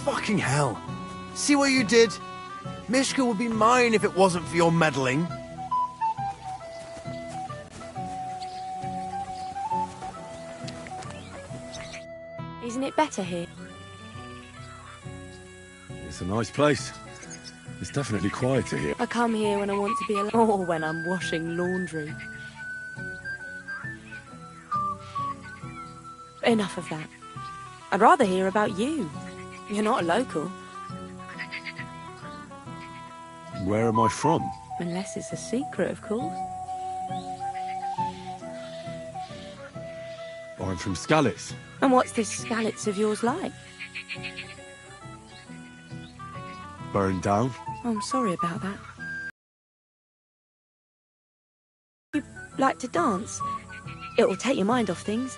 Fucking hell. See what you did? Mishka would be mine if it wasn't for your meddling. Isn't it better here? It's a nice place. It's definitely quieter here. I come here when I want to be alone, or when I'm washing laundry. Enough of that. I'd rather hear about you. You're not a local. Where am I from? Unless it's a secret, of course. I'm from Skalitz. And what's this Skalitz of yours like? Burned down. Oh, I'm sorry about that. You like to dance? It will take your mind off things.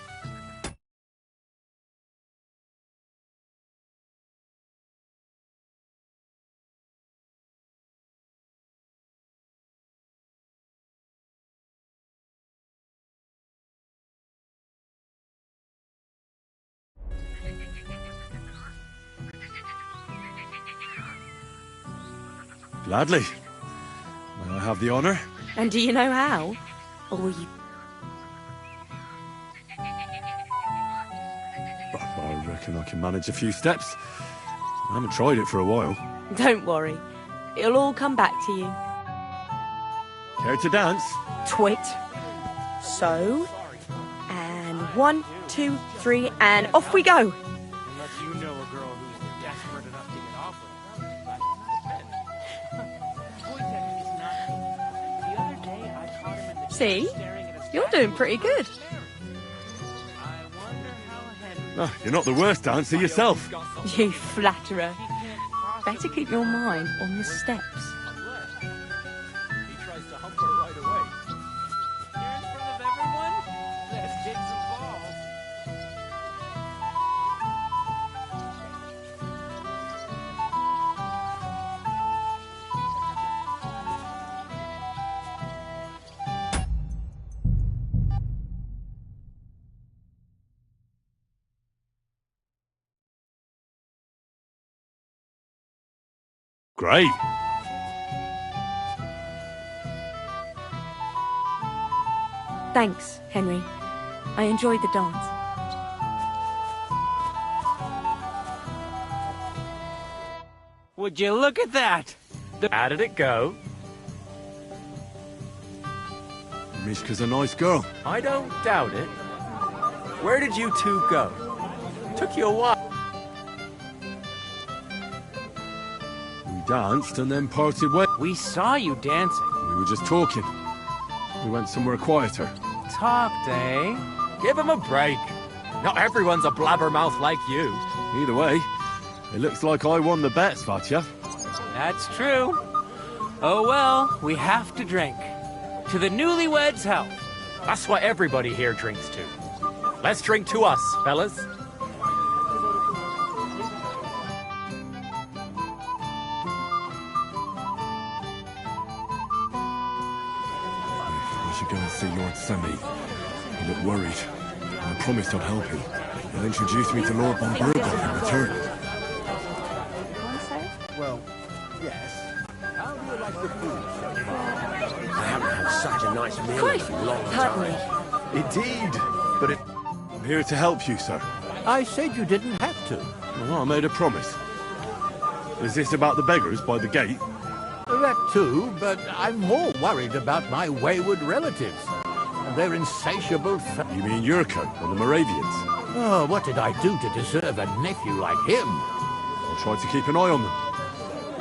Gladly. May I have the honour? And do you know how? Or will you... I reckon I can manage a few steps. I haven't tried it for a while. Don't worry. It'll all come back to you. Care to dance? Twit. So... And 1, 2, 3, and off we go! Unless you know a girl who's desperate enough to get off with her. The other day I caught him in the See? staring at his You're doing pretty good. I wonder how Henry... Oh, you're not the worst dancer yourself. You flatterer. Better keep your mind on the steps. He tries to hump her right away. Here in front of everyone? Let's take some balls. Great. Thanks, Henry. I enjoyed the dance. Would you look at that? How did it go? Mishka's a nice girl. I don't doubt it. Where did you two go? Took you a while. We danced and then parted ways. We saw you dancing. We were just talking. We went somewhere quieter. Talked, eh? Give him a break. Not everyone's a blabbermouth like you. Either way, it looks like I won the bet, Svatya. That's true. Oh well, we have to drink. To the newlyweds' health. That's what everybody here drinks to. Let's drink to us, fellas. I should go and see Lord Semi. He looked worried. I promised I'd help him. He'll introduce me to Lord von Burghoff in return. Well, yes. How do you like the food so far? I haven't had such a nice meal in a long time. Indeed, but it... I'm here to help you, sir. I said you didn't have to. Well, I made a promise. Is this about the beggars by the gate? That too, but I'm more worried about my wayward relatives. And their insatiable... You mean Yurko and the Moravians? Oh, what did I do to deserve a nephew like him? I'll try to keep an eye on them.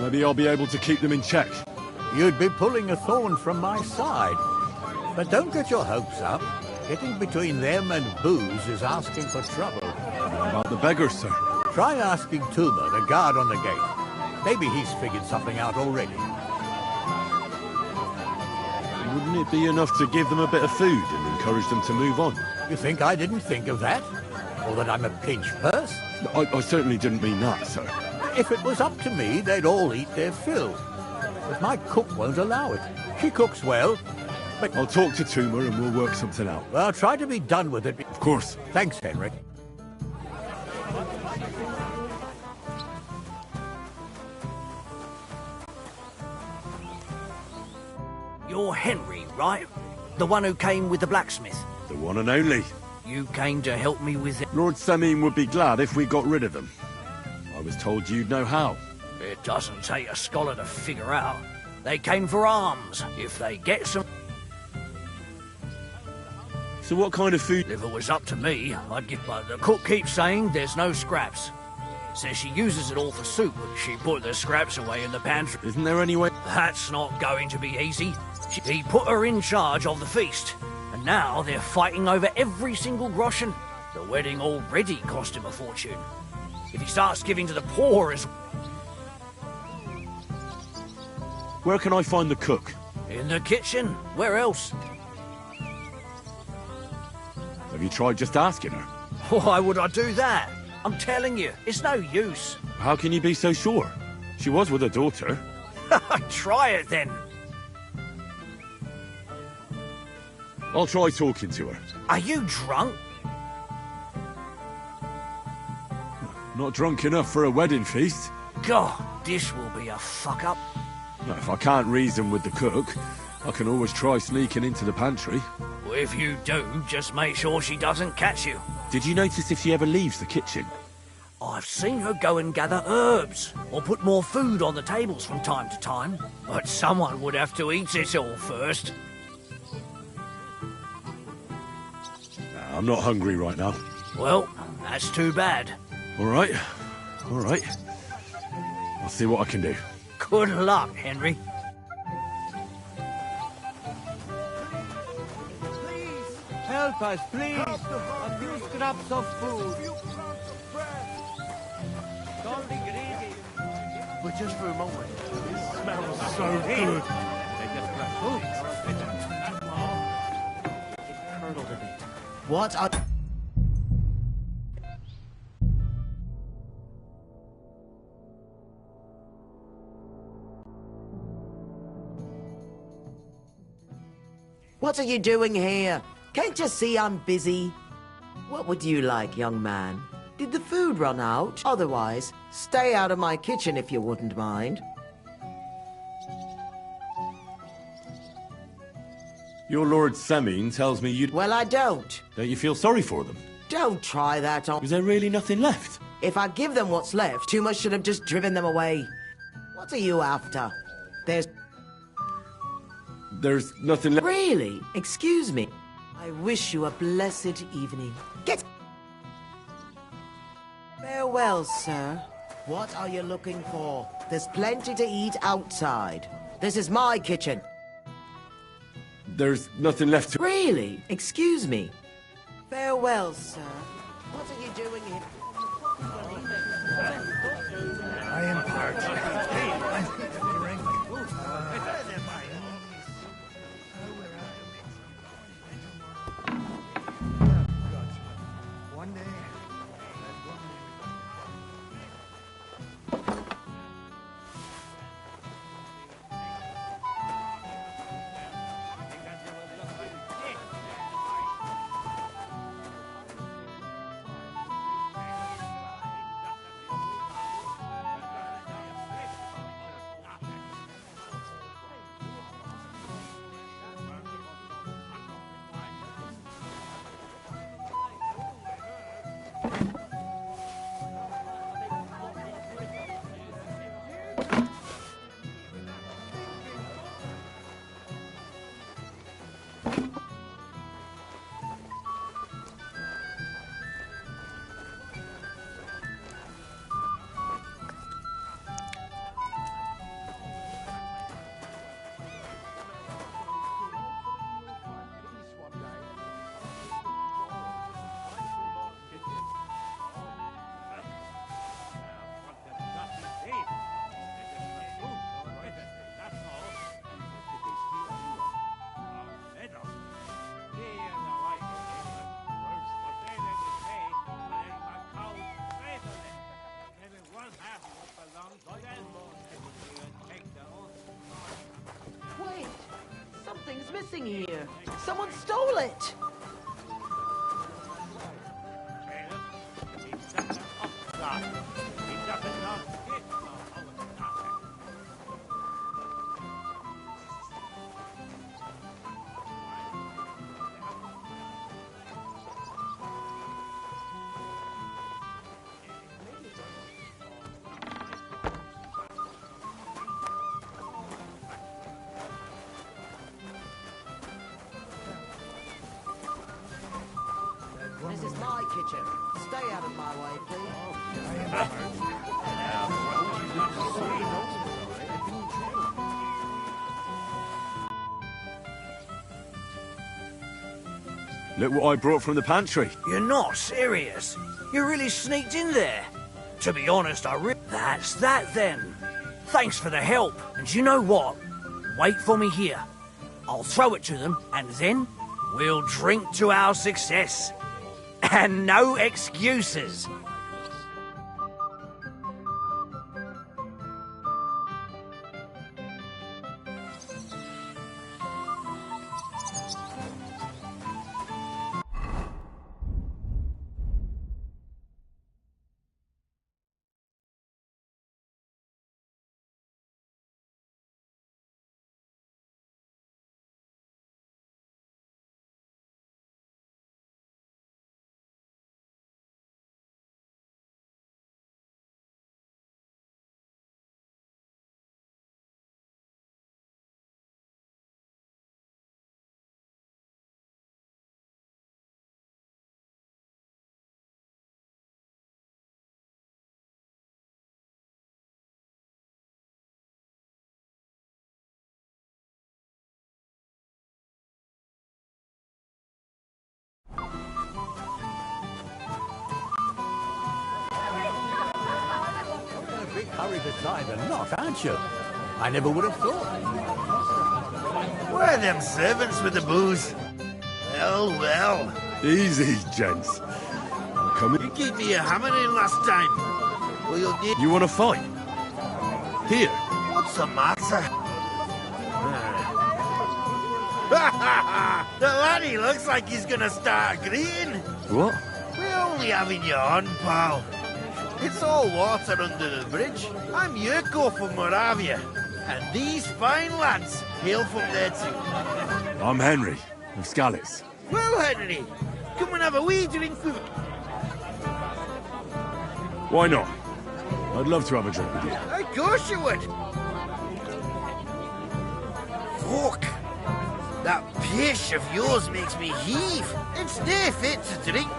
Maybe I'll be able to keep them in check. You'd be pulling a thorn from my side. But don't get your hopes up. Getting between them and booze is asking for trouble. What about the beggars, sir? Try asking Tuma, the guard on the gate. Maybe he's figured something out already. Wouldn't it be enough to give them a bit of food and encourage them to move on? You think I didn't think of that? Or that I'm a pinch purse? I certainly didn't mean that, sir. If it was up to me, they'd all eat their fill. But my cook won't allow it. She cooks well, but... I'll talk to Tuma and we'll work something out. Well, try to be done with it. Of course. Thanks, Henry. You're Henry, right? The one who came with the blacksmith. The one and only. You came to help me with it. Lord Sameen would be glad if we got rid of them. I was told you'd know how. It doesn't take a scholar to figure out. They came for arms. If they get some... So what kind of food? If it was up to me, I'd give... But the cook keeps saying there's no scraps. Says she uses it all for soup, but she put the scraps away in the pantry. Isn't there any way? That's not going to be easy. He put her in charge of the feast. And now they're fighting over every single groschen. The wedding already cost him a fortune. If he starts giving to the poor as... Where can I find the cook? In the kitchen. Where else? Have you tried just asking her? Why would I do that? I'm telling you, it's no use. How can you be so sure? She was with her daughter. Try it then. I'll try talking to her. Are you drunk? Not drunk enough for a wedding feast. God, this will be a fuck-up. Now, if I can't reason with the cook, I can always try sneaking into the pantry. Well, if you do, just make sure she doesn't catch you. Did you notice if she ever leaves the kitchen? I've seen her go and gather herbs, or put more food on the tables from time to time. But someone would have to eat it all first. I'm not hungry right now. Well, that's too bad. All right. All right. I'll see what I can do. Good luck, Henry. Help us, please! A few scraps of food. Don't be greedy. But just for a moment. This smells so good. Curdled a bit. What are... What are you doing here? Can't you see I'm busy? What would you like, young man? Did the food run out? Otherwise, stay out of my kitchen if you wouldn't mind. Your Lord Sameen tells me you'd... Well, I don't. Don't you feel sorry for them? Don't try that on... Is there really nothing left? If I give them what's left, too much should have just driven them away. What are you after? There's nothing left. Really? Excuse me. I wish you a blessed evening. Get... Farewell, sir. What are you looking for? There's plenty to eat outside. This is my kitchen. There's nothing left to... Really? Excuse me. Farewell, sir. What are you doing here? I am parched. I need a drink. One day... Wait! Something's missing here. Someone stole it! kitchen. Stay out of my way, please. Look what I brought from the pantry. You're not serious? You really sneaked in there? To be honest, That's that then. Thanks for the help. And you know what? Wait for me here. I'll throw it to them, and then we'll drink to our success. And no excuses. Hurry to tie the knot, aren't you? I never would have thought. Where are them servants with the booze? Well, well. Easy, gents. I'm coming. You gave me a hammering last time. Well, you'll need... You want to fight? Here. What's the matter? The laddie looks like he's gonna start agreeing. What? We're only having you on, pal. It's all water under the bridge. I'm Yurko from Moravia, and these fine lads hail from there too. I'm Henry, of Skalitz. Well, Henry, come and have a wee drink with... Why not? I'd love to have a drink with you. Of course you would. Fuck. That pish of yours makes me heave. It's no fit to drink.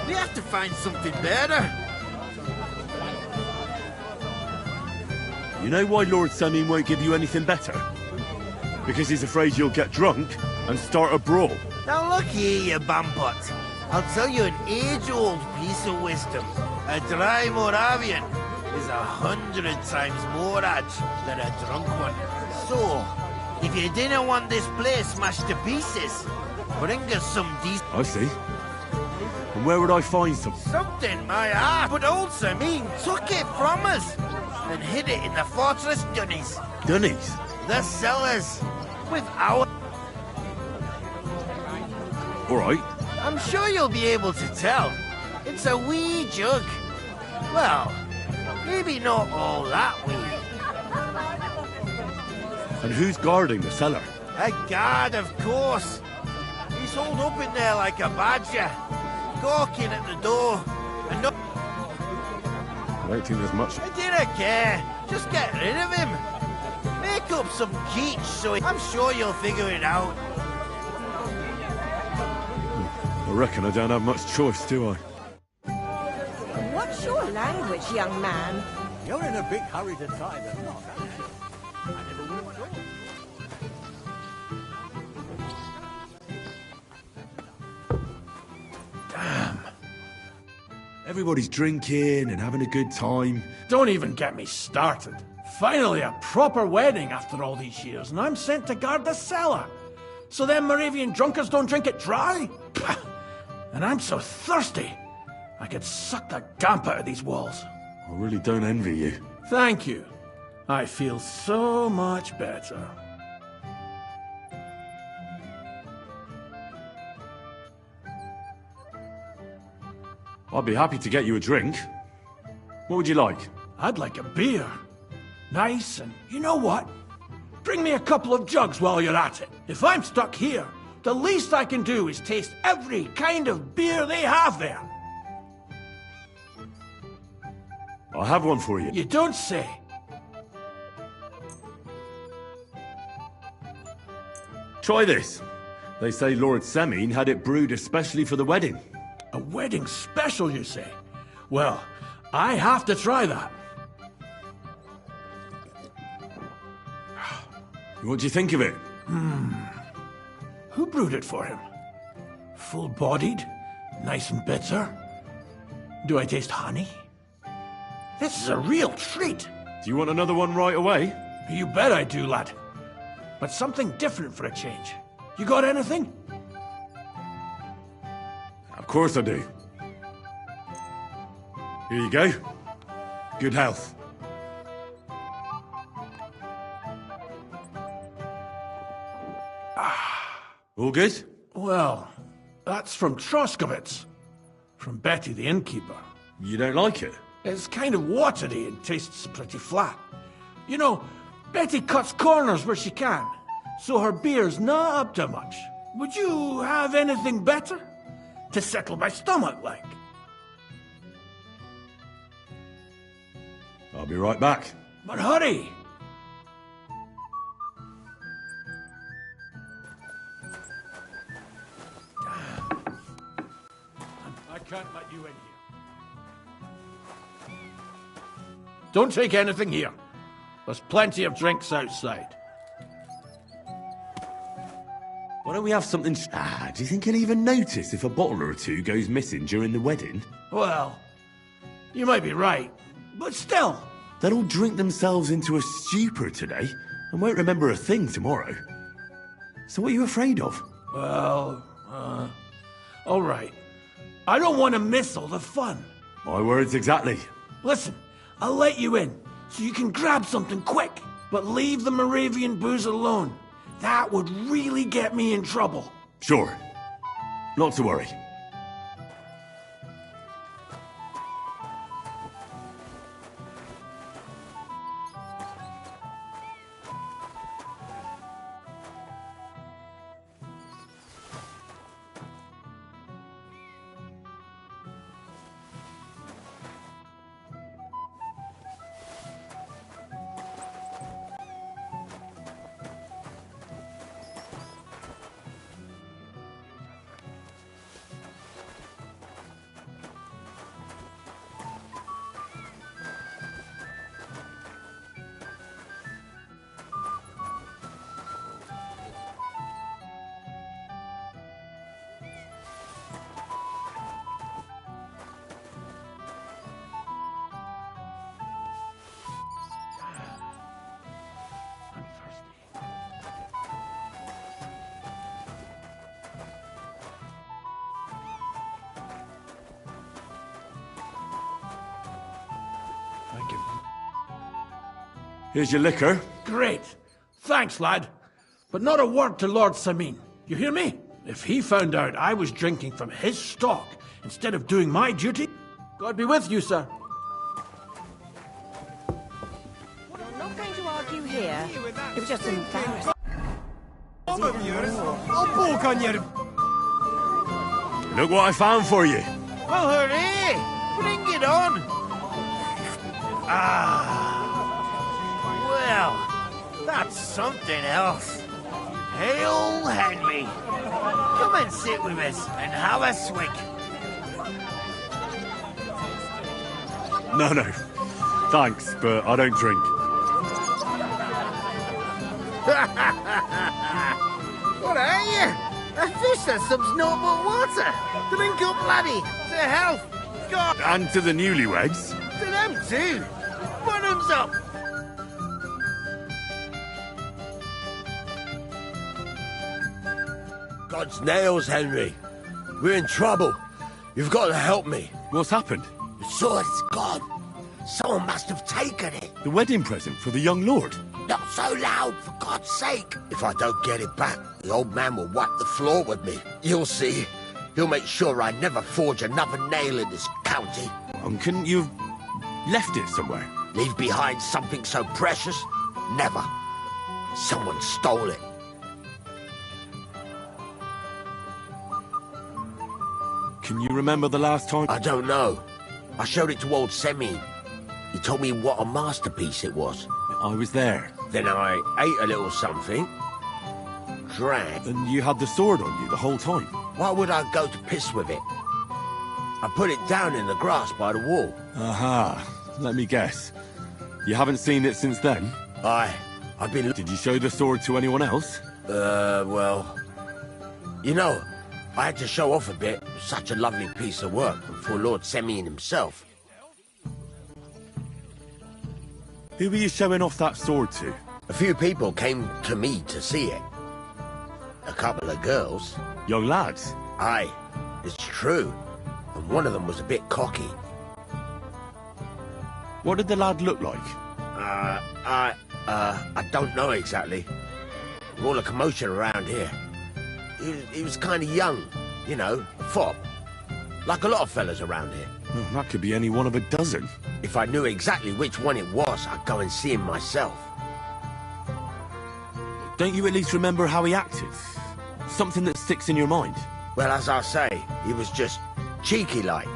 We have to find something better. You know why Lord Samin won't give you anything better? Because he's afraid you'll get drunk and start a brawl. Now look here, you bampot. I'll tell you an age-old piece of wisdom. A dry Moravian is 100 times more edge than a drunk one. So, if you didn't want this place smashed to pieces, bring us some decent... I see. And where would I find some? Something, my heart. But old Samin took it from us and hid it in the fortress dunnies. Dunnies? The cellars. With our... All right. I'm sure you'll be able to tell. It's a wee jug. Well, maybe not all that wee. And who's guarding the cellar? A guard, of course. He's holed up in there like a badger, gawking at the door, and no... I don't think there's much. I didn't care. Just get rid of him. Make up some keech so I'm sure you'll figure it out. I reckon I don't have much choice, do I? What's your language, young man? You're in a big hurry to tie the knot, aren't you? I never would have thought. Everybody's drinking and having a good time. Don't even get me started. Finally a proper wedding after all these years, and I'm sent to guard the cellar. So them Moravian drunkards don't drink it dry? Pah! And I'm so thirsty, I could suck the damp out of these walls. I really don't envy you. Thank you. I feel so much better. I'd be happy to get you a drink. What would you like? I'd like a beer. Nice, and you know what? Bring me a couple of jugs while you're at it. If I'm stuck here, the least I can do is taste every kind of beer they have there. I'll have one for you. You don't say. Try this. They say Lord Semin had it brewed especially for the wedding. A wedding special, you say? Well, I have to try that. What do you think of it? Who brewed it for him? Full-bodied? Nice and bitter? Do I taste honey? This is a real treat. Do you want another one right away? You bet I do, lad. But something different for a change. You got anything? Of course I do. Here you go. Good health. All good? Well, that's from Troskowitz. From Betty the innkeeper. You don't like it? It's kind of watery and tastes pretty flat. You know, Betty cuts corners where she can, so her beer's not up to much. Would you have anything better? To settle my stomach, like? I'll be right back. But hurry! I can't let you in here. Don't take anything here. There's plenty of drinks outside. Why don't we have something... do you think he'll even notice if a bottle or two goes missing during the wedding? Well, you might be right, but still. They'll all drink themselves into a stupor today and won't remember a thing tomorrow. So what are you afraid of? Well, all right. I don't want to miss all the fun. My words exactly. Listen, I'll let you in, so you can grab something quick, but leave the Moravian booze alone. That would really get me in trouble. Sure. Not to worry. Thank you. Here's your liquor. Great. Thanks, lad. But not a word to Lord Samin. You hear me? If he found out I was drinking from his stock instead of doing my duty, God be with you, sir. We're not going to argue here. It was just embarrassing. Look what I found for you. Well, hooray! Bring it on! Well, that's something else. Hail Henry! Come and sit with us and have a swig. No. Thanks, but I don't drink. What are you? A fish that subs no but water. Drink up, laddie. To health. God. And to the newlyweds. To them too. Bottoms up. God's nails, Henry. We're in trouble. You've got to help me. What's happened? The sword's gone. Someone must have taken it. The wedding present for the young lord. Not so loud, for God's sake. If I don't get it back, the old man will wipe the floor with me. You'll see. He'll make sure I never forge another nail in this county. And couldn't you have left it somewhere? Leave behind something so precious? Never. Someone stole it. Can you remember the last time? I don't know. I showed it to old Semyon. He told me what a masterpiece it was. I was there. Then I ate a little something, drank. And you had the sword on you the whole time? Why would I go to piss with it? I put it down in the grass by the wall. Aha. Let me guess. You haven't seen it since then? I've been... Did you show the sword to anyone else? Well... You know, I had to show off a bit. Such a lovely piece of work for Lord Semyon himself. Who were you showing off that sword to? A few people came to me to see it. A couple of girls. Young lads? Aye, it's true. And one of them was a bit cocky. What did the lad look like? I don't know exactly. All the commotion around here. He was kind of young, you know, a fop. Like a lot of fellas around here. Well, that could be any one of a dozen. If I knew exactly which one it was, I'd go and see him myself. Don't you at least remember how he acted? Something that sticks in your mind? Well, as I say, he was just cheeky-like.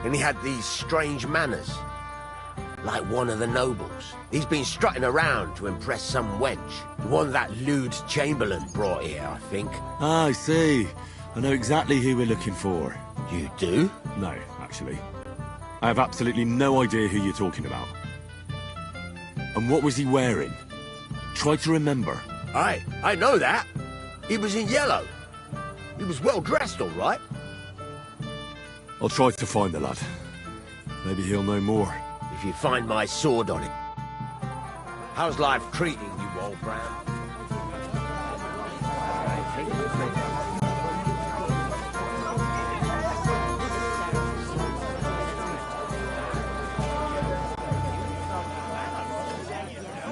And he had these strange manners. Like one of the nobles. He's been strutting around to impress some wench. The one that lewd Chamberlain brought here, I think. Ah, I see. I know exactly who we're looking for. You do? No, actually. I have absolutely no idea who you're talking about. And what was he wearing? Try to remember. I know that. He was in yellow. He was well dressed, all right. I'll try to find the lad. Maybe he'll know more. If you find my sword on it. How's life treating you, old Brown?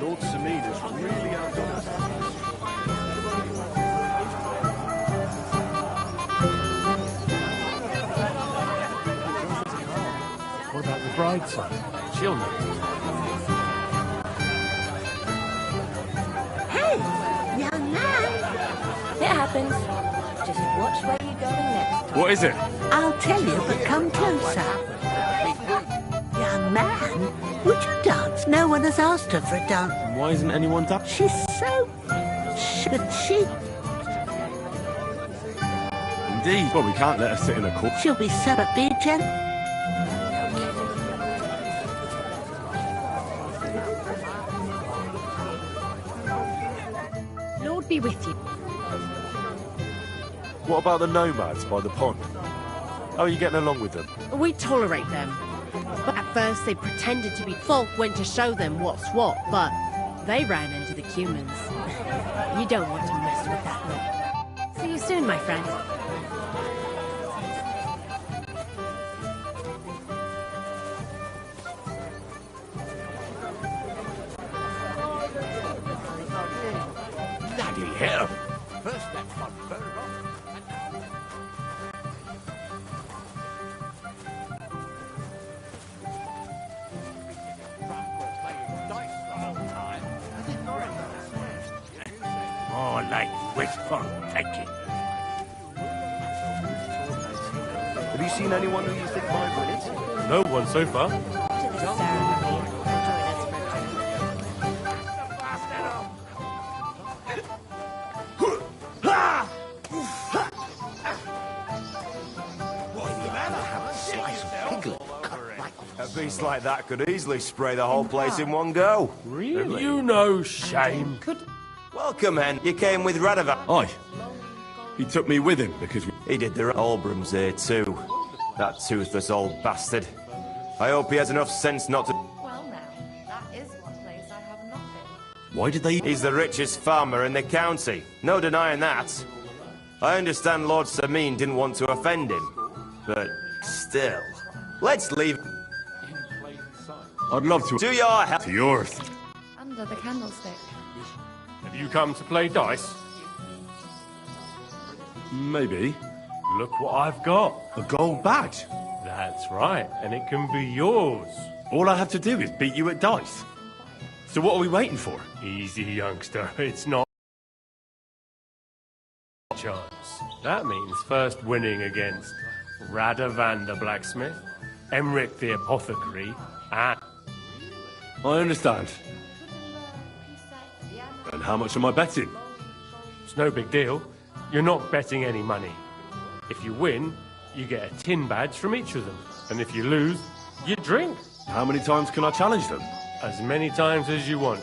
Lord Semyon is really outdone us. What about the bride's side? She'll know. Hey, young man! It happens. Just watch where you're going next time. What is it? I'll tell you, but come closer. Young man, would you dance? No one has asked her for a dance. Why isn't anyone dancing? She's so... she... Indeed. Well, we can't let her sit in a court. She'll be so... But be gentle. Lord be with you. What about the nomads by the pond? How are you getting along with them? We tolerate them. But at first they pretended to be folk, went to show them what's what, but they ran into the humans. You don't want to mess with that lot. See you soon, my friend. Bloody hell. First that one burned off. More like wishful thinking. Have you seen anyone who you think might win it? No one so far. To the ceremony. Join us for A beast like that could easily spray the whole place in one go. Really? You know shame. Welcome, then. You came with Radovan. Aye. He took me with him because He did the Albrum's here too. That toothless old bastard. I hope he has enough sense not to... Well now, that is one place I have not been. Why did they... He's the richest farmer in the county. No denying that. I understand Lord Semyon didn't want to offend him. But still. Let's leave... I'd love to... To your help. To yours. Under the candlestick. Have you come to play dice? Maybe. Look what I've got. A gold badge. That's right, and it can be yours. All I have to do is beat you at dice. So what are we waiting for? Easy, youngster. It's not chance. That means first winning against Radovan the blacksmith, Emmerich the apothecary, and... I understand. And how much am I betting? It's no big deal. You're not betting any money. If you win, You get a tin badge from each of them. And if you lose, you drink. How many times can I challenge them? As many times as you want.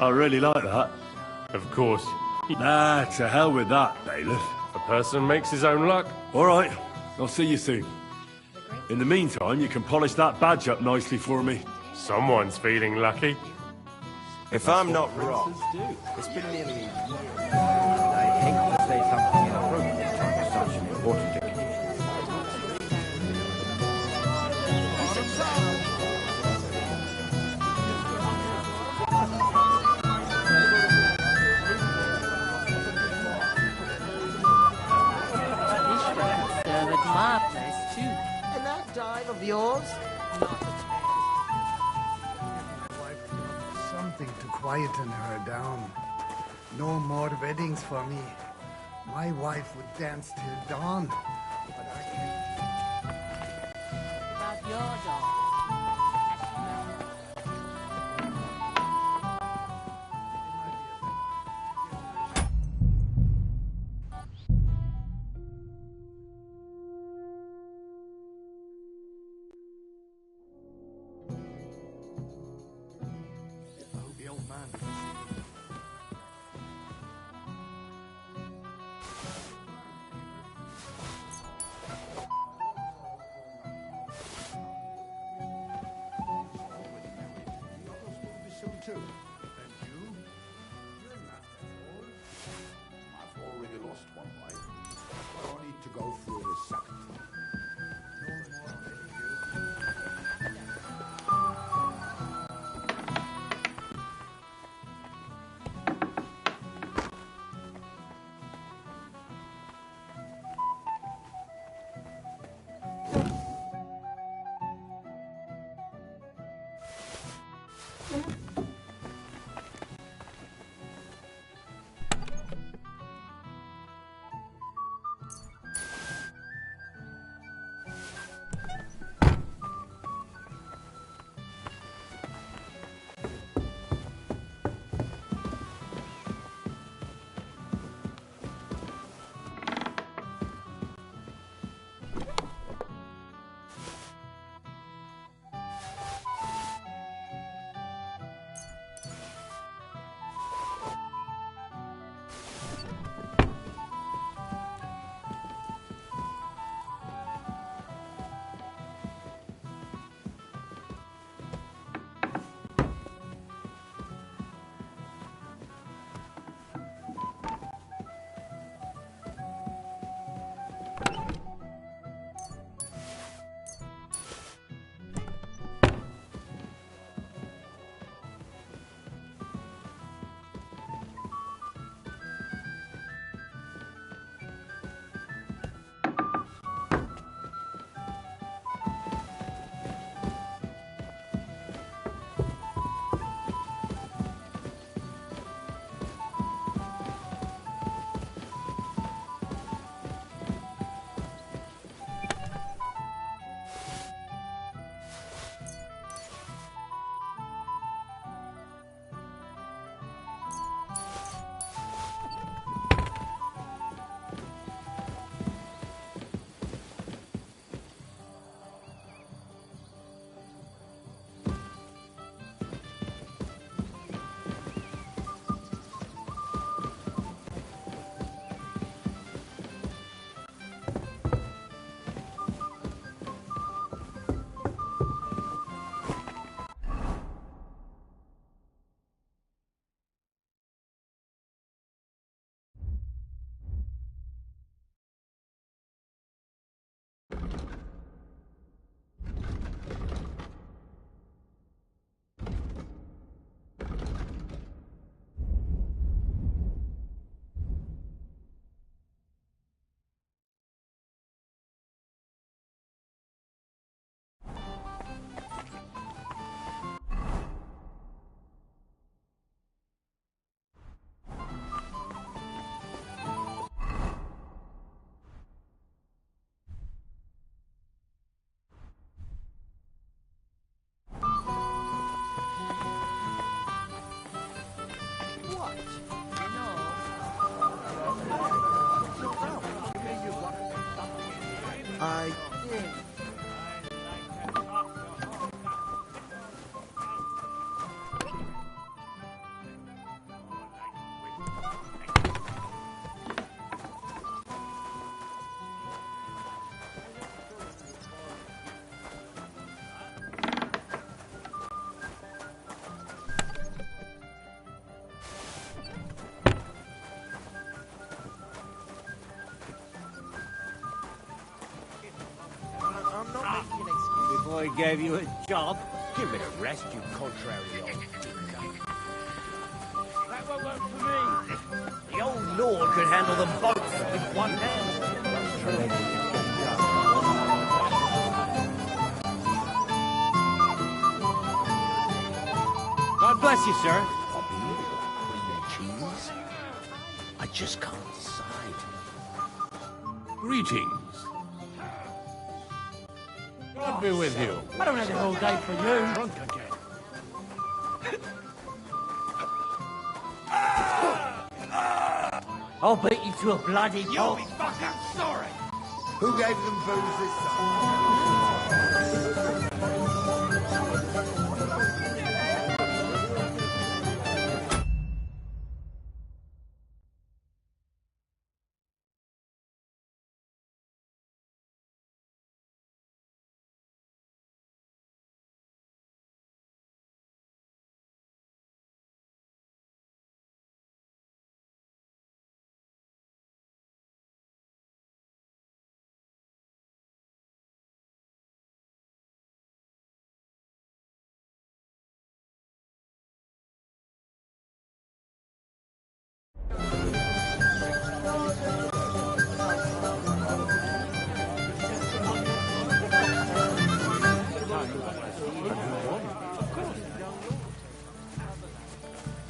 I really like that. Of course. Nah, to hell with that, bailiff. A person makes his own luck. All right, I'll see you soon. In the meantime, you can polish that badge up nicely for me. Someone's feeling lucky. If I'm not wrong, It's been nearly a year. I hate to say something inappropriate on such an important occasion. Serve at my place, too. And that dive of yours? Something to quieten her down. No more weddings for me. My wife would dance till dawn. But I can't. About your dog. The old man. Too. And you? You're not old. I've already lost one wife. I don't need to go through a second. I gave you a job. Give it a rest, you contrary old dinker. That won't work for me. The old lord could handle them both with one hand. God bless you, sir. Cheese? I just can't decide. Greetings. God be with you. I don't have the whole day for you. Drunk again. I'll beat you to a bloody pulp. fucking sorry. Who gave them booze this time?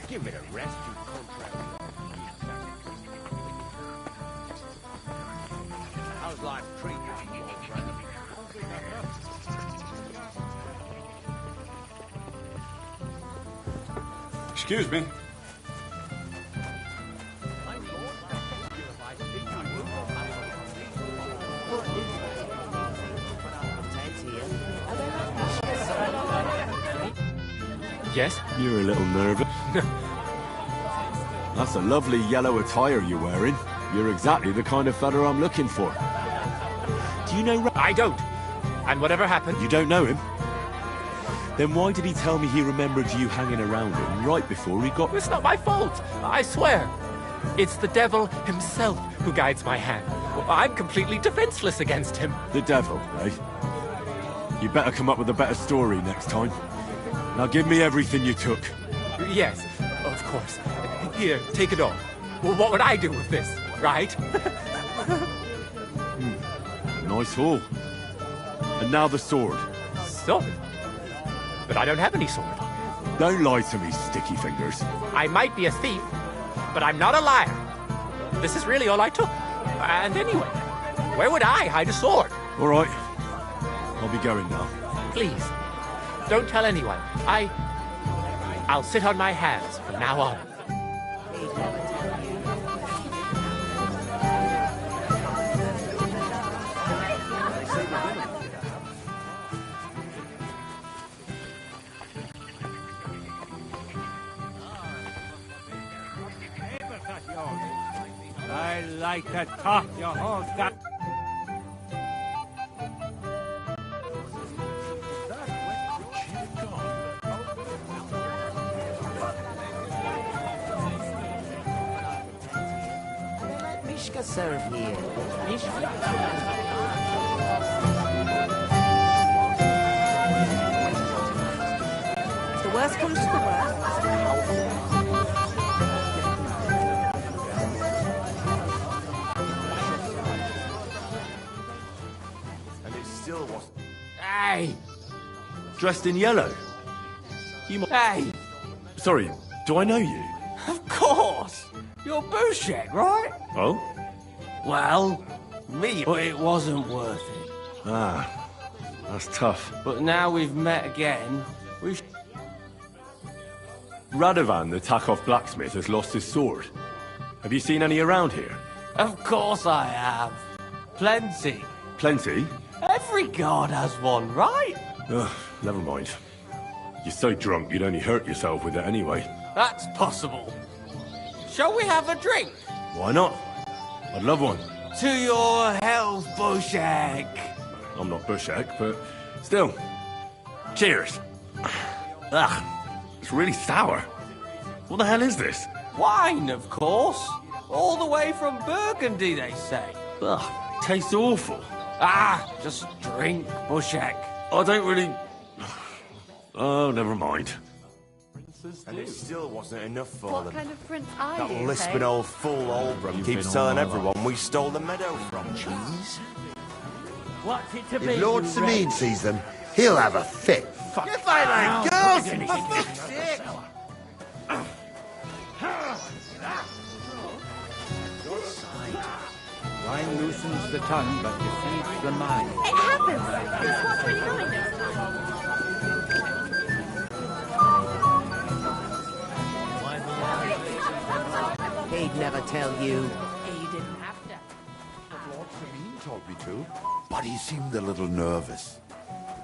Give it a rest, you contrary. How's life treating you, old friend? Excuse me. Yes? You're a little nervous. That's a lovely yellow attire you're wearing. You're exactly the kind of fella I'm looking for. Do you know... I don't. And whatever happened... You don't know him? Then why did he tell me he remembered you hanging around him right before he got... It's not my fault, I swear. It's the devil himself who guides my hand. I'm completely defenseless against him. The devil, eh? You better come up with a better story next time. Now give me everything you took. Yes, of course. Here, take it all. Well, what would I do with this, right? Nice haul. And now the sword. Sword? But I don't have any sword. Don't lie to me, sticky fingers. I might be a thief, but I'm not a liar. This is really all I took. And anyway, where would I hide a sword? All right. I'll be going now. Please, don't tell anyone. I'll sit on my hands from now on. I like to talk your whole got. Mishka serve here. Mishka. If the worst comes to the worst. And it still wasn't. Hey! Dressed in yellow? Hey! Sorry, do I know you? Of course! You're Bushek, right? Oh? Well, me, but it wasn't worth it. Ah, that's tough. But now we've met again, we Radovan, the Takov blacksmith, has lost his sword. Have you seen any around here? Of course I have. Plenty. Plenty? Every god has one, right? Ugh, never mind. You're so drunk you'd only hurt yourself with it anyway. That's possible. Shall we have a drink? Why not? I'd love one. To your health, Bushek. I'm not Bushek, but still. Cheers. Ugh, it's really sour. What the hell is this? Wine, of course. All the way from Burgundy, they say. Ugh, tastes awful. Ah, just drink, Bushek. I don't really... Oh, never mind. And it still wasn't enough for What them. kind of prince are That you, lisping hey? old fool Aldrum keeps telling everyone we stole the meadow from. Cheese? What's it to be? If Lord you Sameen wretch? sees them, he'll have a fit. If I like girls, for fuck's sake! Wine loosens the tongue but deceives the mind. It happens. It's what's really going next time. He'd never tell you. You didn't have to. Lord Sameen told me to, but he seemed a little nervous.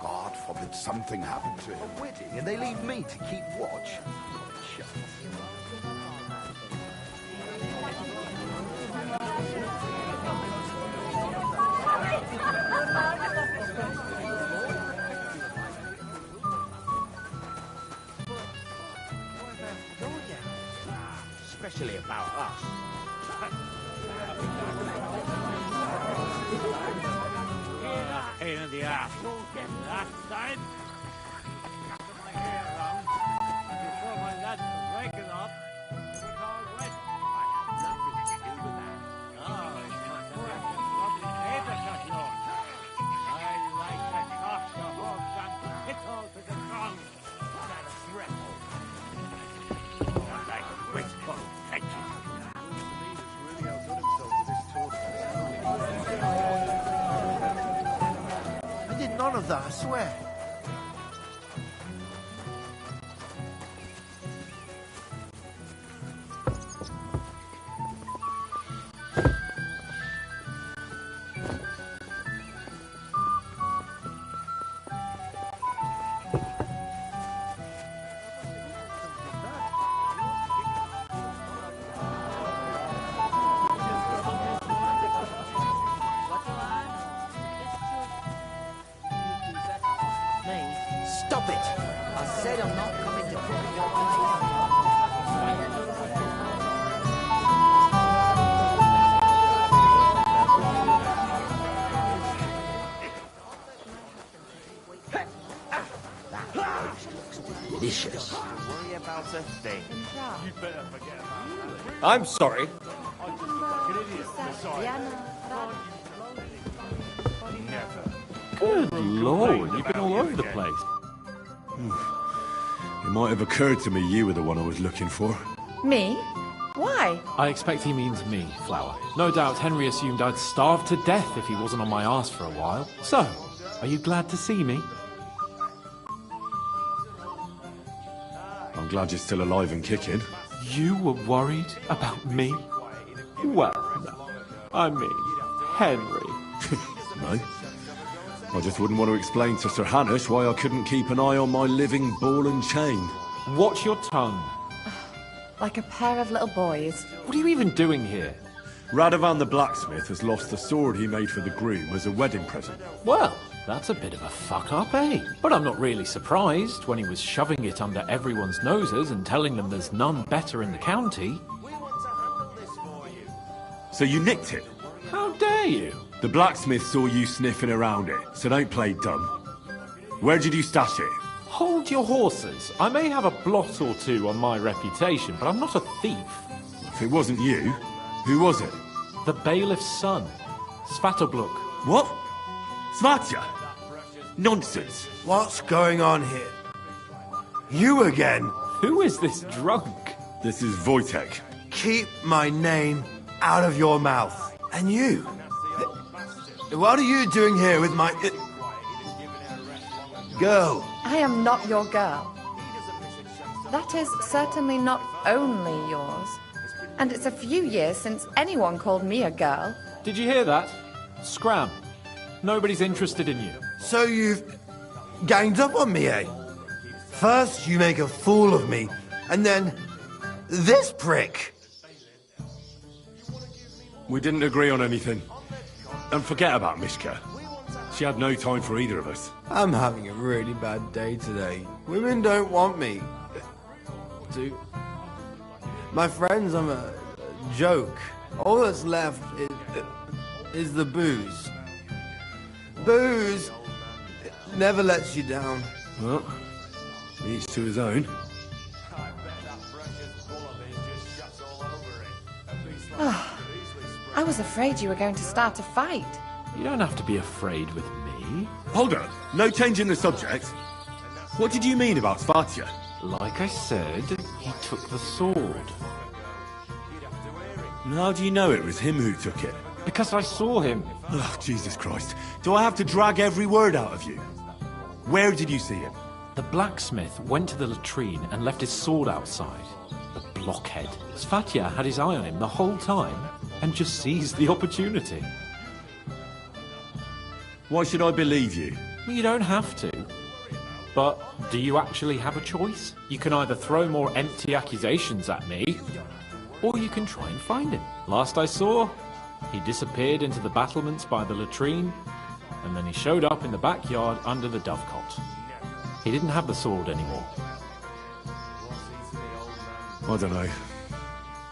God forbid something happened to him. A wedding, and they leave me to keep watch. Especially about us. Pain in the ass. Last time, cut my hair around before my lads break it up. It was all wet. I had nothing to do with that. Oh, lovely paper cut yours. I like to toss the hooks and pickle to the tongue. That threat. Like wistful fetching. I did none of that, I swear. Stop it! I said I'm not coming to cook at your Delicious. Worry about a thing. You better forget about that. I'm sorry. Good lord, you've been all over the place. It might have occurred to me you were the one I was looking for. Me? Why? I expect he means me, Flower. No doubt Henry assumed I'd starve to death if he wasn't on my arse for a while. So, are you glad to see me? I'm glad you're still alive and kicking. You were worried about me? Well, no. I mean, Henry. No. I just wouldn't want to explain to Sir Hanush why I couldn't keep an eye on my living ball and chain. Watch your tongue. Like a pair of little boys. What are you even doing here? Radovan the blacksmith has lost the sword he made for the groom as a wedding present. Well, that's a bit of a fuck-up, eh? But I'm not really surprised when he was shoving it under everyone's noses and telling them there's none better in the county. So you nicked it? How dare you? The blacksmith saw you sniffing around it, so don't play dumb. Where did you stash it? Hold your horses. I may have a blot or two on my reputation, but I'm not a thief. If it wasn't you, who was it? The bailiff's son, Svatobluk. What? Svatya? Nonsense. What's going on here? You again? Who is this drunk? This is Wojtek. Keep my name out of your mouth. And you? What are you doing here with my... girl? I am not your girl. That is certainly not only yours. And it's a few years since anyone called me a girl. Did you hear that? Scram. Nobody's interested in you. So you've ganged up on me, eh? First you make a fool of me, and then this prick. We didn't agree on anything. And forget about Mishka. She had no time for either of us. I'm having a really bad day today. Women don't want me. My friends, I'm a joke. All that's left is the booze. Booze Never lets you down. Well, each to his own. I was afraid you were going to start a fight. You don't have to be afraid with me. Hold on, no change in the subject. What did you mean about Spartia? Like I said, he took the sword. And how do you know it was him who took it? Because I saw him. Oh, Jesus Christ. Do I have to drag every word out of you? Where did you see him? The blacksmith went to the latrine and left his sword outside. The blockhead. Svatya had his eye on him the whole time and just seized the opportunity. Why should I believe you? You don't have to. But do you actually have a choice? You can either throw more empty accusations at me, or you can try and find him. Last I saw, he disappeared into the battlements by the latrine, and then he showed up in the backyard under the dovecot. He didn't have the sword anymore. I don't know.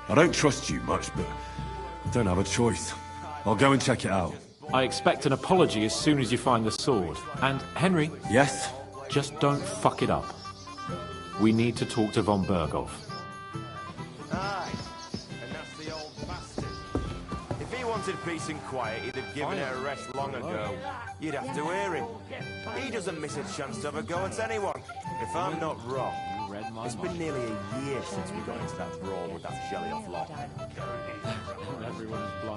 I don't trust you much, but I don't have a choice. I'll go and check it out. I expect an apology as soon as you find the sword. And, Henry... Yes? Just don't fuck it up. We need to talk to von Berghoff. Aye, and that's the old bastard. If he wanted peace and quiet, he'd have given her a rest long ago. You'd have to hear him. He doesn't miss a chance to have a go at anyone. If I'm not wrong, it's been nearly a year since we got into that brawl with that jelly-off lot.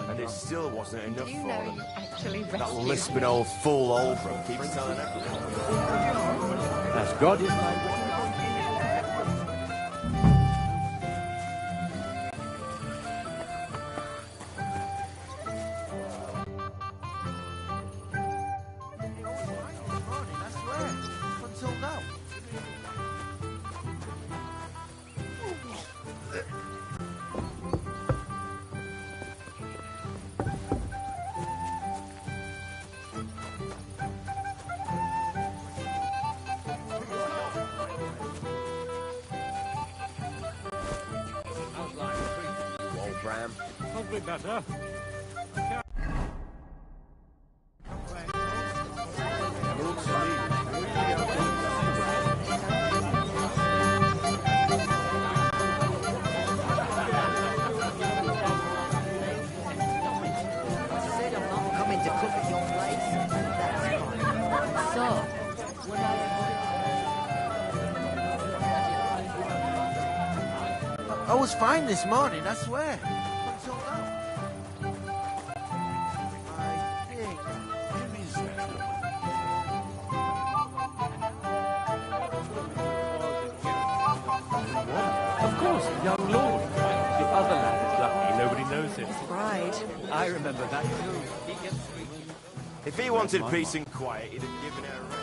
And it still wasn't enough for them. That lisping old fool Aldrin keeps telling everyone. As God is my witness. Probably better. I was fine this morning, I swear. Of course, young lord. The other lad is lucky nobody knows it. Right. I remember that too. If he wanted peace and quiet, he'd have given her a rest.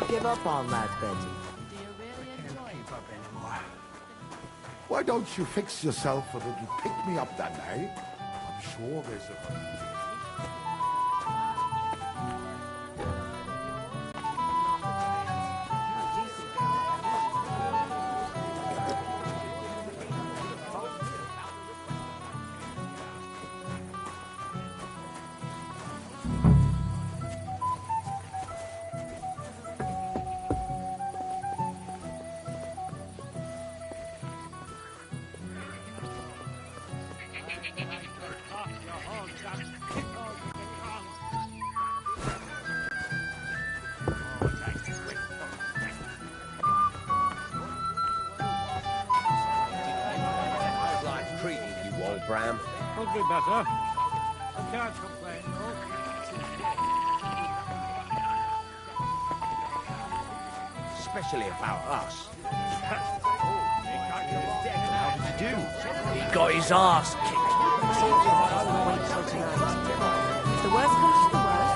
Give up on that, Betty. Why don't you fix yourself a little pick-me-up then, eh? I'm sure there's a... Could be better. I can't complain, though. Especially about us. How did he do? He got his ass kicked. If the worst comes to the worst.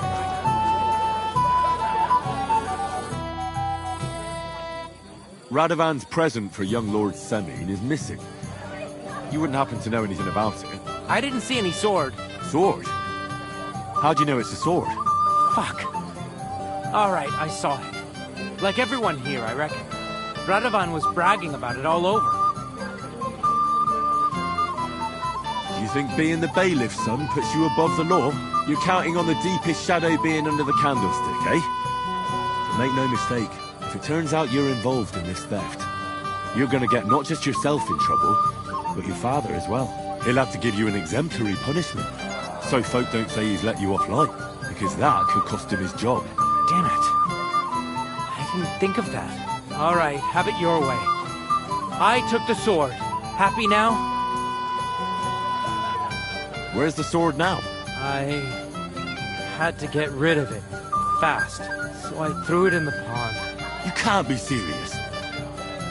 Radovan's present for young Lord Semine is missing. You wouldn't happen to know anything about it? I didn't see any sword. Sword? How do you know it's a sword? Fuck. All right, I saw it. Like everyone here, I reckon. Radovan was bragging about it all over. You think being the bailiff's son puts you above the law? You're counting on the deepest shadow being under the candlestick, eh? But make no mistake, if it turns out you're involved in this theft, you're gonna get not just yourself in trouble, but your father as well. He'll have to give you an exemplary punishment, so folk don't say he's let you off light, because that could cost him his job. Damn it. I didn't think of that. All right, have it your way. I took the sword. Happy now? Where's the sword now? I had to get rid of it. Fast. So I threw it in the pond. You can't be serious.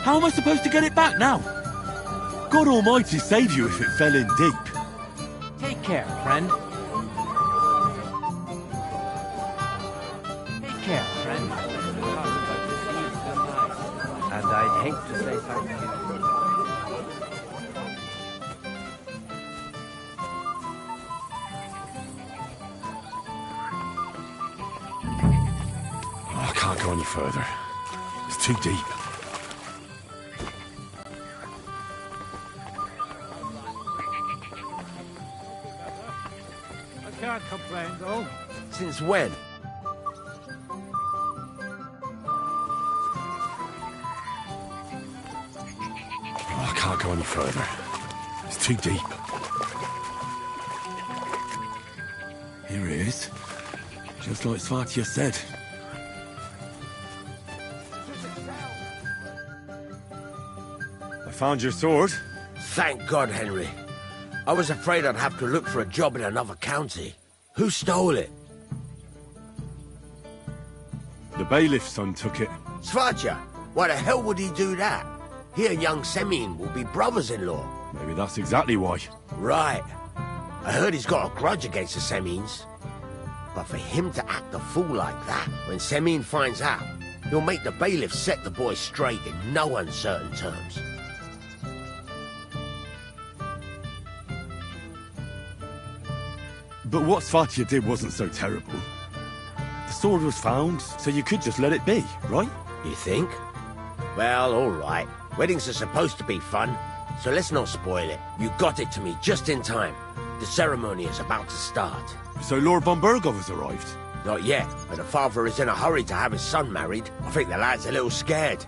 How am I supposed to get it back now? God Almighty save you if it fell in deep. Take care, friend. Take care, friend. And I'd hate to say something. I can't go any further. It's too deep. I can't complain, though. Since when? I can't go any further. It's too deep. Here it is. Just like Svatya said. I found your sword. Thank God, Henry. I was afraid I'd have to look for a job in another county. Who stole it? The bailiff's son took it. Svatya? Why the hell would he do that? He and young Semine will be brothers-in-law. Maybe that's exactly why. Right. I heard he's got a grudge against the Semines. But for him to act a fool like that, when Semine finds out, he'll make the bailiff set the boy straight in no uncertain terms. But what Svatya did wasn't so terrible. The sword was found, so you could just let it be, right? You think? Well, all right. Weddings are supposed to be fun, so let's not spoil it. You got it to me just in time. The ceremony is about to start. So Lord von Burgov has arrived? Not yet, but the father is in a hurry to have his son married. I think the lad's a little scared.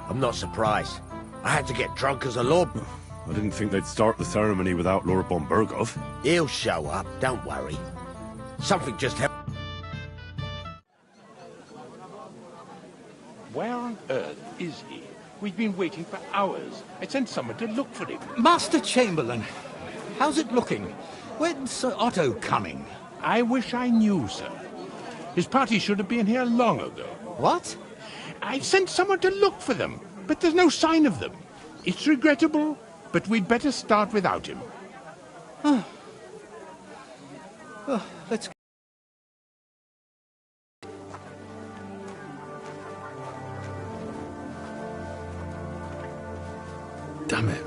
I'm not surprised. I had to get drunk as a lord. I didn't think they'd start the ceremony without Lord von Burgov. He'll show up, don't worry. Something just happened. Where on earth is he? We've been waiting for hours. I sent someone to look for him. Master Chamberlain, how's it looking? When's Sir Otto coming? I wish I knew, sir. His party should have been here long ago. What? I sent someone to look for them, but there's no sign of them. It's regrettable, but we'd better start without him. Let's... Damn it.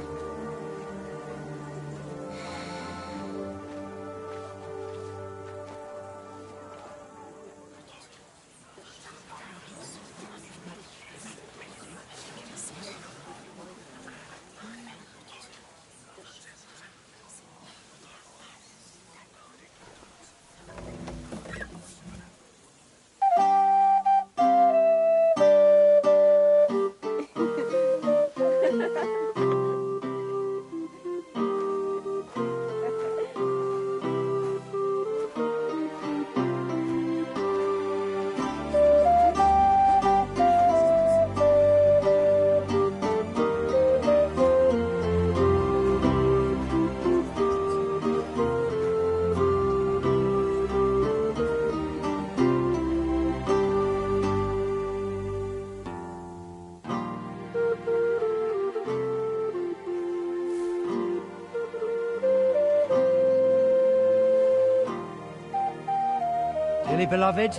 Dearly beloved,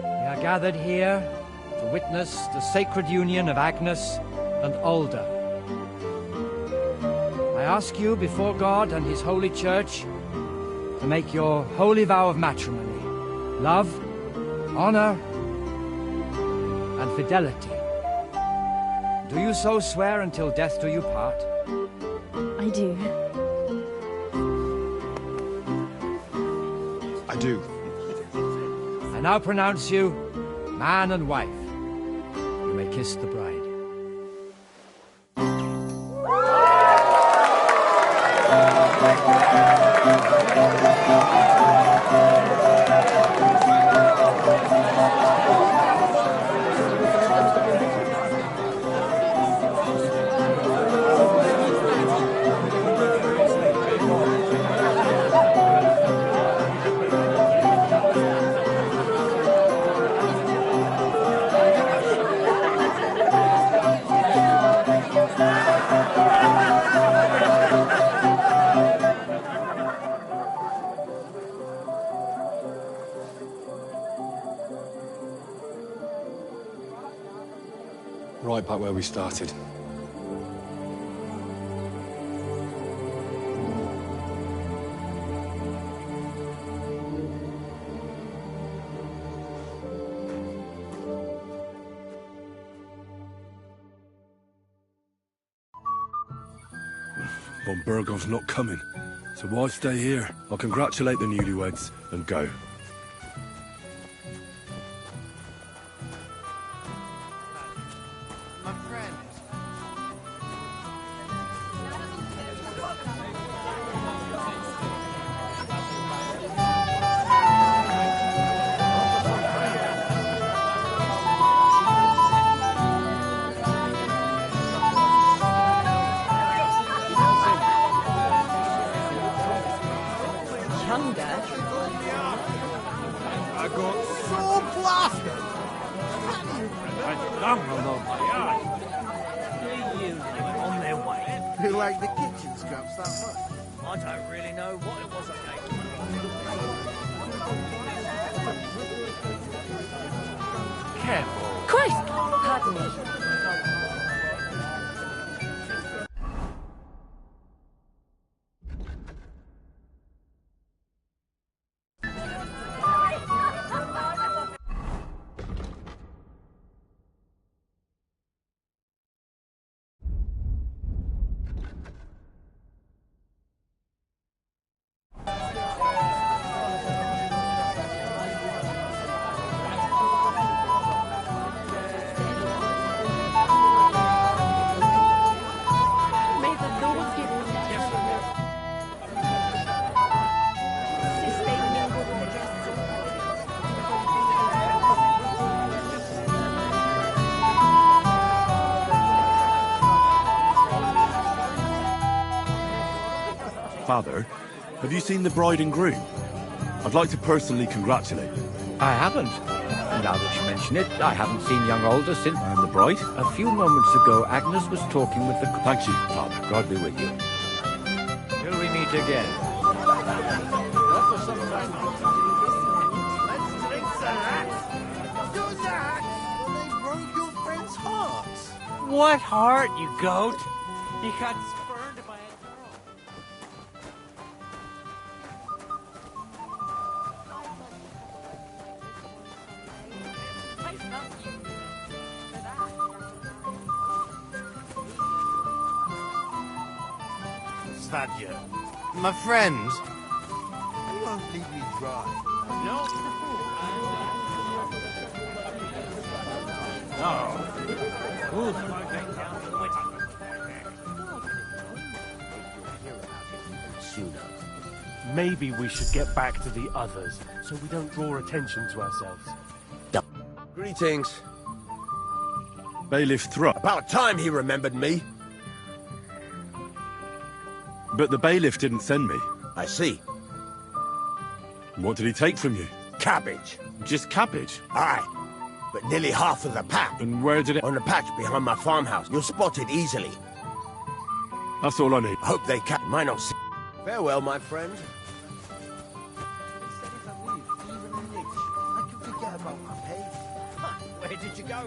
we are gathered here to witness the sacred union of Agnes and Alda. I ask you before God and His holy church to make your holy vow of matrimony, love, honor, and fidelity. Do you so swear until death do you part? I do. I do. I now pronounce you man and wife. You may kiss the bride. Right back where we started. Von Burgov's not coming, so why stay here? I'll congratulate the newlyweds and go. My friend. Younger? I got so blasted. On their way. You like the kitchen scraps that much? I don't really know what it was I gave. Careful. Christ! Pardon me. May the Lord give you Father, have you seen the bride and groom? I'd like to personally congratulate them. I haven't. Now that you mention it, I haven't seen young Alda since... And the bride? A few moments ago, Agnes was talking with the... Thank you, Father. God be with you. Till we meet again. Let's drink the hats. Do the hats. Well, they broke your friend's heart. What heart, you goat? He got spurned by a girl. Svadja, my friend. You won't leave me dry. No. Sooner. Maybe we should get back to the others, so we don't draw attention to ourselves. Greetings. Bailiff Thrupp. About time he remembered me. But the bailiff didn't send me. I see. What did he take from you? Cabbage. Just cabbage? Aye. But nearly half of the pack. And where did it... On the patch behind my farmhouse. You'll spot it easily. That's all I need. Hope they might not see. Farewell, my friend. Where did you go?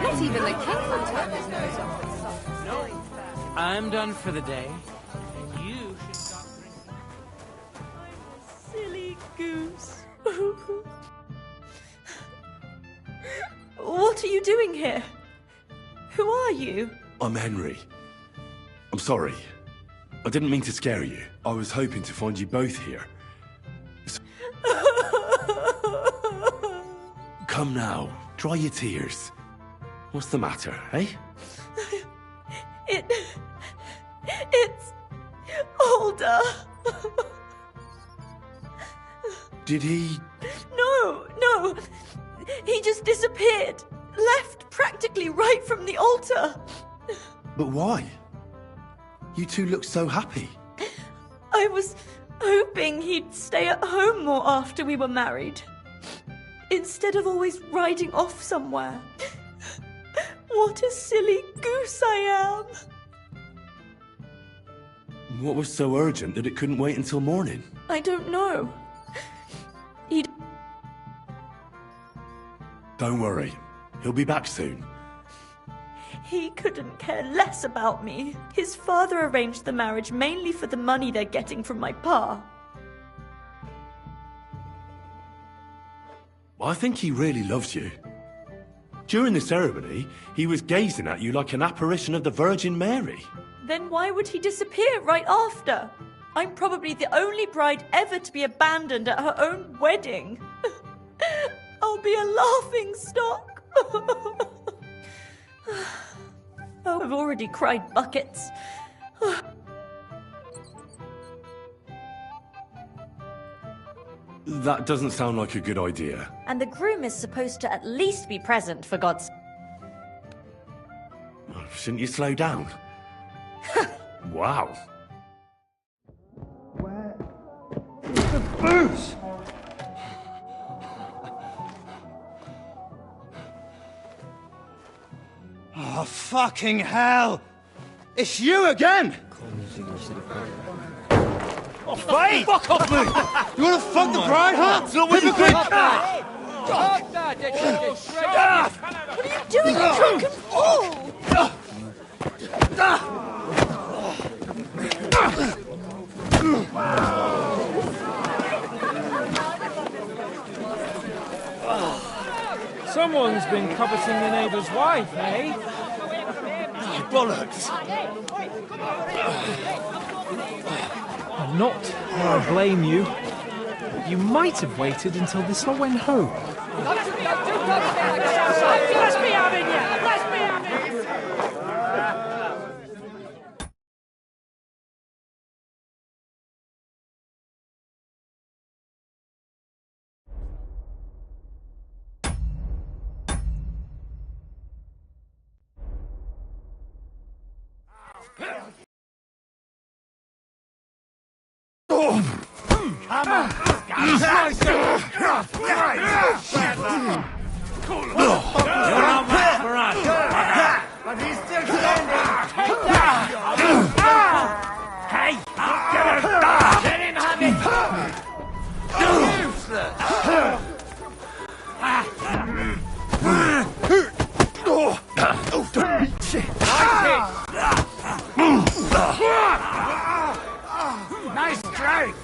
Not even the king will turn his nose off. No, I'm done for the day. And you should stop drinking. Silly goose. What are you doing here? Who are you? I'm Henry. I'm sorry. I didn't mean to scare you. I was hoping to find you both here. Come now, dry your tears. What's the matter, eh? It's older. Did he... No. He just disappeared. Left practically right from the altar. But why? You two look so happy. I was hoping he'd stay at home more after we were married. Instead of always riding off somewhere. What a silly goose I am. What was so urgent that it couldn't wait until morning? I don't know. Don't worry. He'll be back soon. He couldn't care less about me. His father arranged the marriage mainly for the money they're getting from my pa. I think he really loves you. During the ceremony, he was gazing at you like an apparition of the Virgin Mary. Then why would he disappear right after? I'm probably the only bride ever to be abandoned at her own wedding. I'll be a laughing stock. Oh, I've already cried buckets. That doesn't sound like a good idea. And the groom is supposed to at least be present, for God's... Shouldn't you slow down? Wow. The booze! Oh, fucking hell! It's you again! Oh, Hey! fuck off me! You wanna fuck the bride, huh? Hypocrite! What are you doing, you drunken fool? Someone's been coveting the neighbour's wife, eh? Oh, bollocks! I'm not where I blame you. You might have waited until this all went home. Let's be having you! Let's be having you! Come on! You're not much for us. But he's still standing! Hey! Get her down! Let him have it! Useless! Nice strike!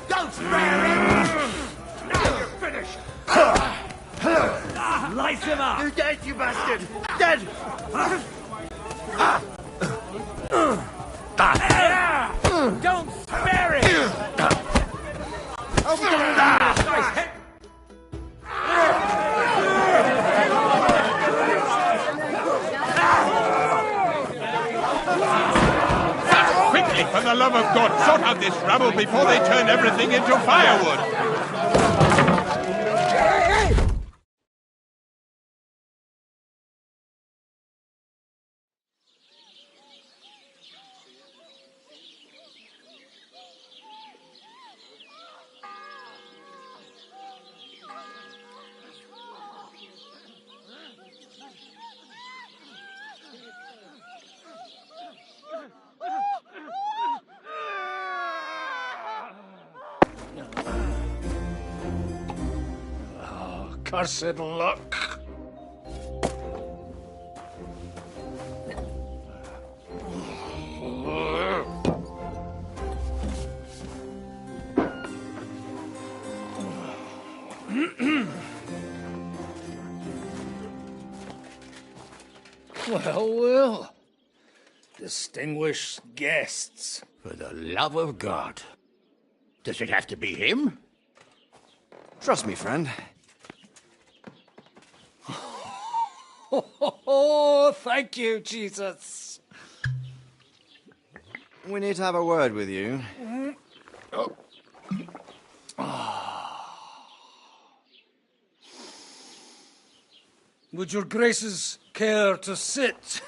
Don't spare him! Now you're finished! Light him up! You're dead, you bastard! Dead! Don't spare him! Hey, for the love of God, sort out this rabble before they turn everything into firewood! Cursed luck. Well, well. Distinguished guests. For the love of God. Does it have to be him? Trust me, friend. Oh, thank you, Jesus. We need to have a word with you. Would your graces care to sit?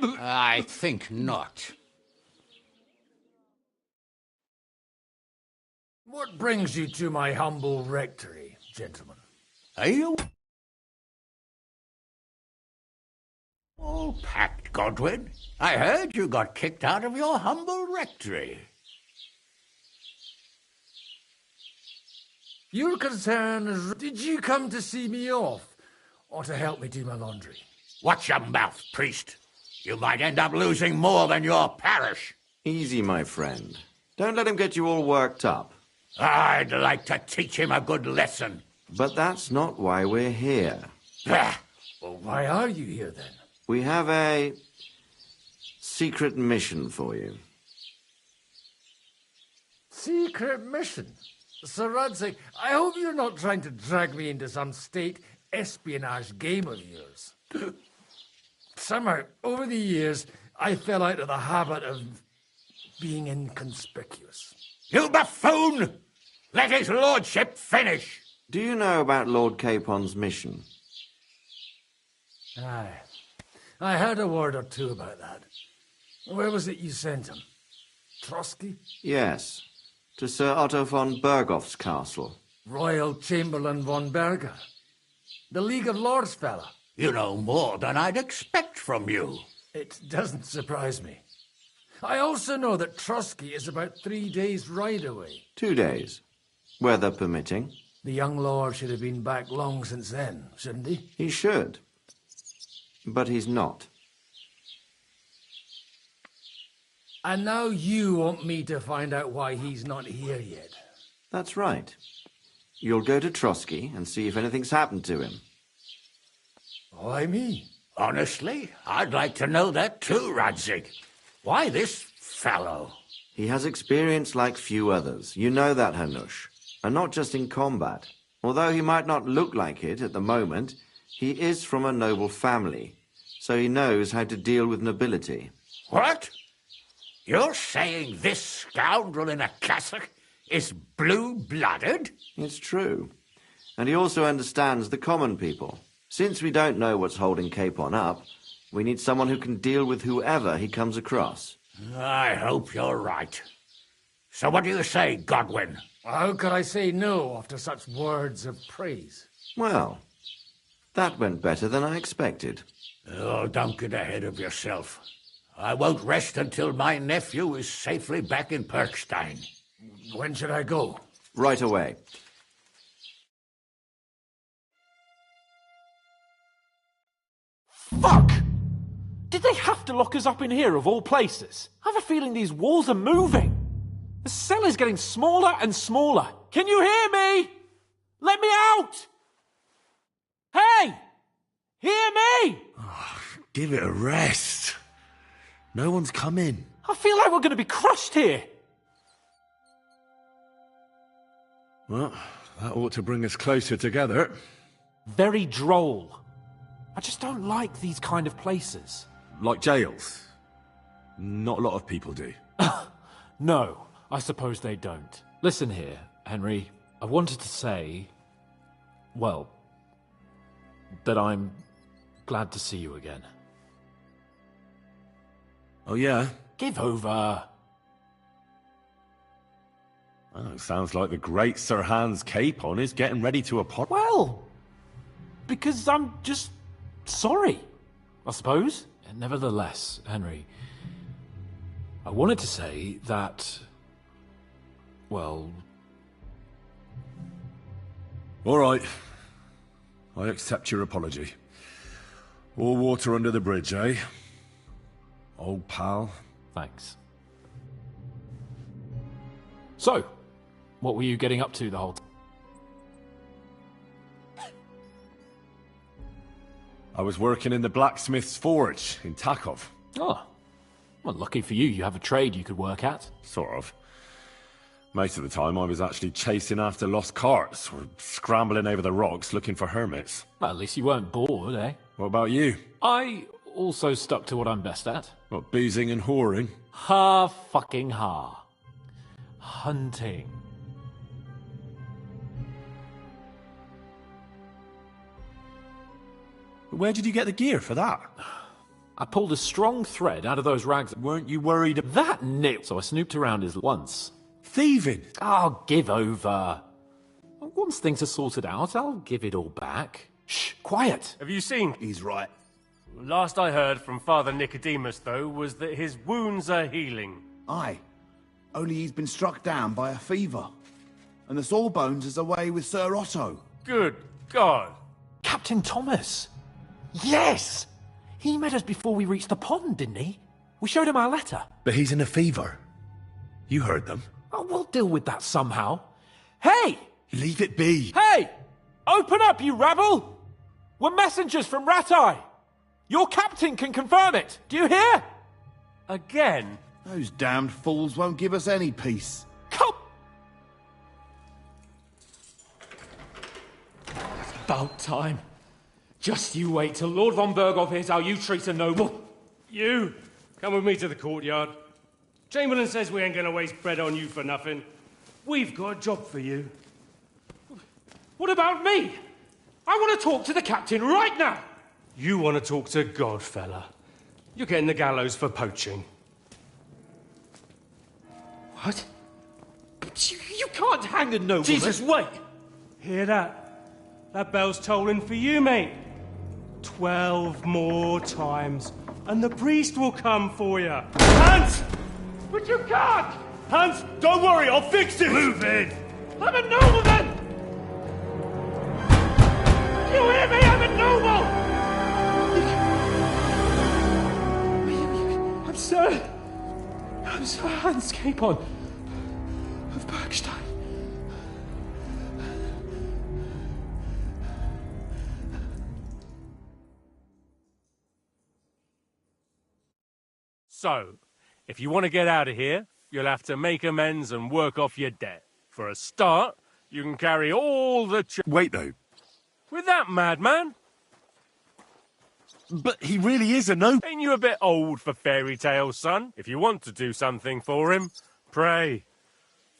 I think not. What brings you to my humble rectory, gentlemen? Are you all packed, Godwin? I heard you got kicked out of your humble rectory. Your concern is, did you come to see me off, or to help me do my laundry? Watch your mouth, priest. You might end up losing more than your parish. Easy, my friend. Don't let him get you all worked up. I'd like to teach him a good lesson. But that's not why we're here. Well, why are you here, then? We have a secret mission for you. Secret mission? Sir Radzig, I hope you're not trying to drag me into some state espionage game of yours. Somehow, over the years, I fell out of the habit of being inconspicuous. You buffoon! Let his lordship finish! Do you know about Lord Capon's mission? Aye. I heard a word or two about that. Where was it you sent him? Trotsky? Yes, to Sir Otto von Bergoff's castle. Royal Chamberlain von Berger. The League of Lords fella. You know more than I'd expect from you. It doesn't surprise me. I also know that Trotsky is about 3 days' ride away. 2 days, weather permitting. The young lord should have been back long since then, shouldn't he? He should. But he's not. And now you want me to find out why he's not here yet. That's right. You'll go to Trotsky and see if anything's happened to him. Why me? Honestly, I'd like to know that too, Radzig. Why this fellow? He has experience like few others. You know that, Hanush. And not just in combat. Although he might not look like it at the moment, he is from a noble family, so he knows how to deal with nobility. What? You're saying this scoundrel in a cassock is blue-blooded? It's true. And he also understands the common people. Since we don't know what's holding Capon up, we need someone who can deal with whoever he comes across. I hope you're right. So what do you say, Godwin? How could I say no after such words of praise? Well, that went better than I expected. Oh, don't get ahead of yourself. I won't rest until my nephew is safely back in Perkstein. When should I go? Right away. Fuck! Did they have to lock us up in here, of all places? I have a feeling these walls are moving. The cell is getting smaller and smaller. Can you hear me? Let me out! Hey! Hear me! Give it a rest. No one's coming. I feel like we're going to be crushed here. Well, that ought to bring us closer together. Very droll. I just don't like these kind of places. Like jails. Not a lot of people do. No, I suppose they don't. Listen here, Henry. I wanted to say, well, that I'm glad to see you again. Oh, yeah? Give over. Oh, sounds like the great Sir Hans Capon is getting ready to apologize. Well, because I'm just sorry, I suppose. And nevertheless, Henry, I wanted to say that, well... All right. I accept your apology. All water under the bridge, eh? Old pal. Thanks. So, what were you getting up to the whole time? I was working in the blacksmith's forge in Takov. Oh. Well, lucky for you, you have a trade you could work at. Sort of. Most of the time I was actually chasing after lost carts or scrambling over the rocks looking for hermits. Well, at least you weren't bored, eh? What about you? I also stuck to what I'm best at. What, boozing and whoring? Fucking hunting. Where did you get the gear for that? I pulled a strong thread out of those rags. Weren't you worried? That nip. So I snooped around his once. Thieving? Oh, give over. Once things are sorted out, I'll give it all back. Shh, quiet. Have you seen? He's right. Last I heard from Father Nicodemus, though, was that his wounds are healing. Aye. Only he's been struck down by a fever. And the Sawbones is away with Sir Otto. Good God. Captain Thomas. Yes! He met us before we reached the pond, didn't he? We showed him our letter. But he's in a fever. You heard them. Oh, we'll deal with that somehow. Hey! Leave it be. Hey! Open up, you rabble! We're messengers from Ratai. Your captain can confirm it. Do you hear? Again? Those damned fools won't give us any peace. Come! It's about time. Just you wait till Lord von Berghoff hears how you treat a noble. You, come with me to the courtyard. Chamberlain says we ain't gonna waste bread on you for nothing. We've got a job for you. What about me? I want to talk to the captain right now. You want to talk to God, fella. You're getting the gallows for poaching. What? But you can't hang a nobleman. Jesus, wait! Hear that? That bell's tolling for you, mate. 12 more times, and the priest will come for you. Hans! But you can't! Hans, don't worry, I'll fix it! Move in! I'm a nobleman! You hear me? I'm a noble! I'm Sir Hans Capon of Bergstein. So, if you want to get out of here, you'll have to make amends and work off your debt. For a start, you can carry all the... Wait, though. With that madman? But he really is a noble. Ain't you a bit old for fairy tales, son? If you want to do something for him, pray.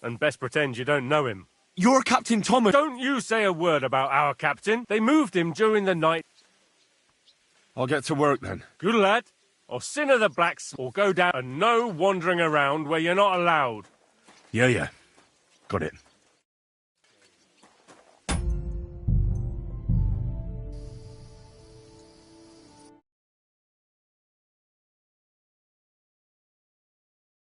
And best pretend you don't know him. You're Captain Thomas. Don't you say a word about our captain. They moved him during the night. I'll get to work then. Good lad. Or sin of the blacks, or go down and no wandering around where you're not allowed. Yeah. Got it.